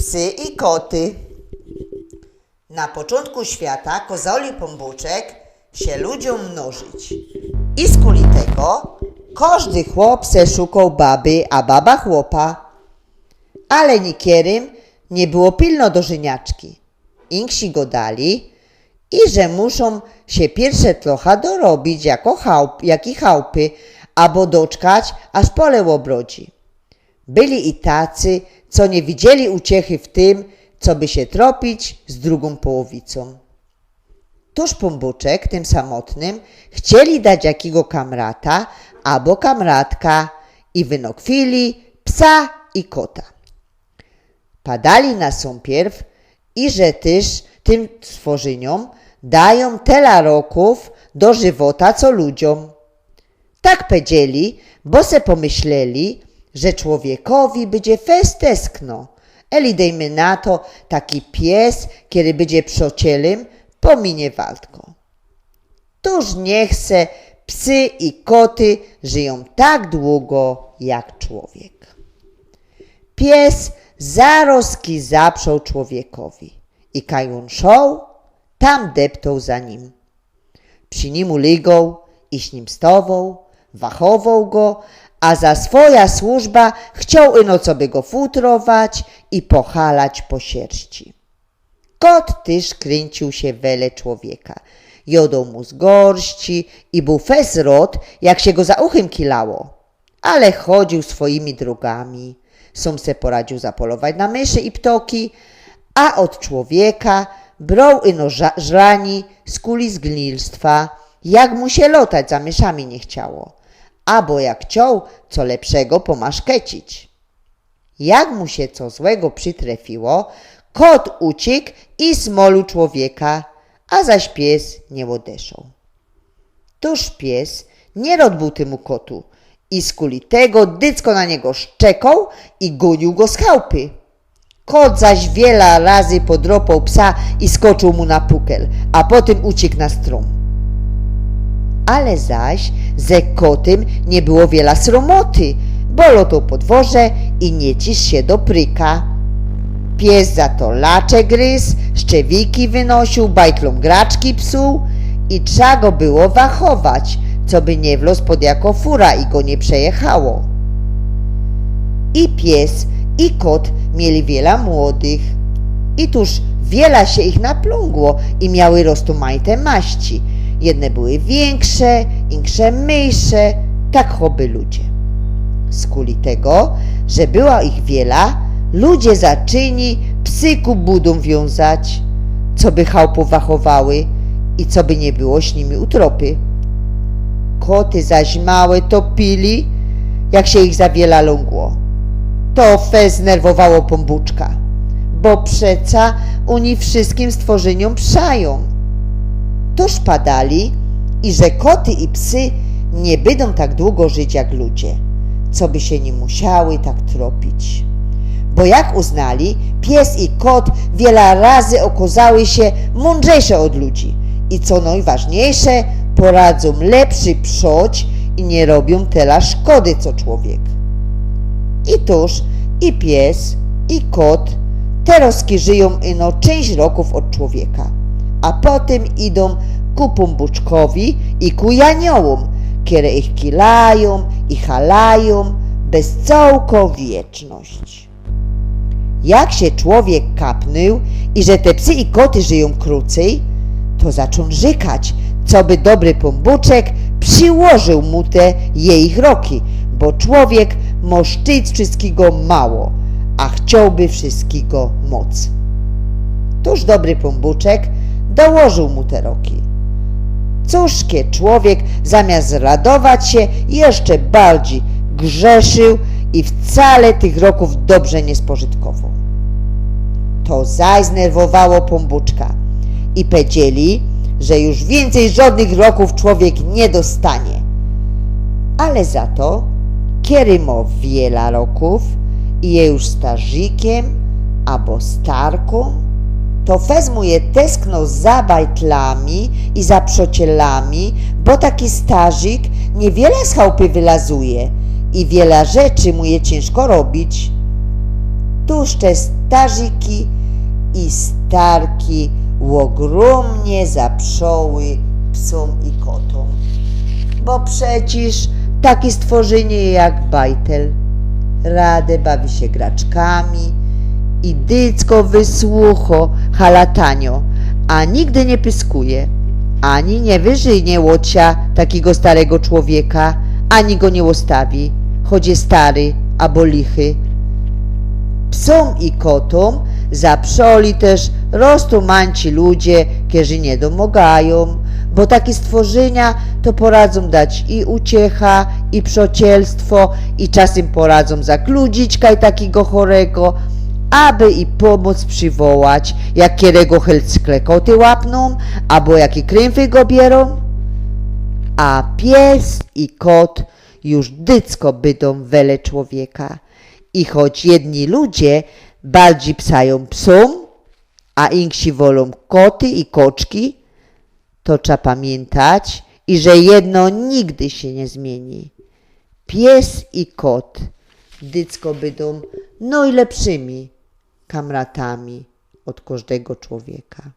Psy i koty. Na początku świata kozoli pombuczek się ludziom mnożyć. I z kuli tego każdy chłop se szukał baby, a baba chłopa. Ale niekierym nie było pilno do żeniaczki. Inksi go dali i że muszą się pierwsze trochę dorobić jak i chałupy, abo doczkać, aż pole obrodzi. Byli i tacy, co nie widzieli uciechy w tym, co by się tropić z drugą połowicą. Tuż pombuczek tym samotnym chcieli dać jakiego kamrata albo kamratka i wynokwili psa i kota. Padali na sąpierw i że też tym stworzeniom dają tyle roków do żywota co ludziom. Tak powiedzieli, bo se pomyśleli, że człowiekowi będzie fest teskno. Eli dejmy na to taki pies, kiedy będzie przocielym, pominie waltko. Toż niech se psy i koty żyją tak długo jak człowiek. Pies zaroski zaprzał człowiekowi i kaj on szał, tam deptał za nim. Przy nim uligał i z nim stował, wachował go, a za swoja służba chciał ino sobie go futrować i pochalać po sierści. Kot też kręcił się wele człowieka. Jodał mu z gorści i był fez rot, jak się go za uchem kilało. Ale chodził swoimi drogami. Som se poradził zapolować na myszy i ptoki, a od człowieka brał ino żrani z kuli zgnilstwa, jak mu się lotać za myszami nie chciało, abo jak chciał co lepszego pomaszkecić. Jak mu się co złego przytrefiło, kot uciekł i smolił człowieka, a zaś pies nie odeszł. Tuż pies nie rad był temu kotu i z kuli tego dycko na niego szczekał i gonił go z chałupy. Kot zaś wiele razy podropał psa i skoczył mu na pukel, a potem uciekł na strom. Ale zaś ze kotem nie było wiele sromoty, bo lotał po dworze i nie cisz się do pryka. Pies za to lacze gryzł, szczewiki wynosił, bajtlom graczki psuł i trzeba go było wachować, co by nie wlazł pod jako fura i go nie przejechało. I pies, i kot mieli wiele młodych. I tuż wiele się ich naplągło i miały roztumajte maści. Jedne były większe, insze mniejsze, tak choby ludzie. Z kuli tego, że była ich wiela, ludzie zaczyni psy ku budom wiązać, co by chałupów wachowały i co by nie było z nimi utropy. Koty zaś małe topili, jak się ich za wiele lągło. To fez nerwowało pombuczka, bo przeca oni wszystkim stworzeniom przają. Toż padali i że koty i psy nie będą tak długo żyć jak ludzie, co by się nie musiały tak tropić. Bo jak uznali, pies i kot wiele razy okazały się mądrzejsze od ludzi i co najważniejsze, poradzą lepszy przoć i nie robią tyle szkody co człowiek. I tuż i pies, i kot teroski żyją ino część roków od człowieka, a potem idą ku pombuczkowi i ku janiołom, które ich kilają i halają bez całką wieczność. Jak się człowiek kapnął i że te psy i koty żyją krócej, to zaczął rzekać, co by dobry pombuczek przyłożył mu te jej roki, bo człowiek mo szczyć wszystkiego mało, a chciałby wszystkiego moc. Tuż dobry pombuczek dołożył mu te roki. Cóżkie człowiek zamiast radować się jeszcze bardziej grzeszył i wcale tych roków dobrze nie spożytkował. To zaś znerwowało pombuczka i powiedzieli, że już więcej żadnych roków człowiek nie dostanie. Ale za to, kiedy ma wiele roków i je już starzykiem albo starką, to wezmu je teskno za bajtlami i za przocielami, bo taki starzyk niewiele z chałupy wylazuje i wiele rzeczy mu je ciężko robić. tużcze starzyki i starki ogromnie zaprzoły psom i kotom. Bo przecież takie stworzenie jak bajtel radę bawi się graczkami i dycko wysłucho halatanio, a nigdy nie pyskuje, ani nie wyżynie łocia takiego starego człowieka, ani go nie łostawi, choć jest stary albo lichy. Psom i kotom zaprzoli też roztumanci ludzie, którzy nie domogają, bo takie stworzenia to poradzą dać i uciecha, i przyjacielstwo, i czasem poradzą zakludzić kaj takiego chorego, aby i pomoc przywołać, jak kierego helckle koty łapną, albo jakie krymfy go bierą. A pies i kot już dycko bydą wele człowieka. I choć jedni ludzie bardziej psają psom, a inksi wolą koty i koczki, to trzeba pamiętać, i że jedno nigdy się nie zmieni. Pies i kot dycko będą najlepszymi kamratami od każdego człowieka.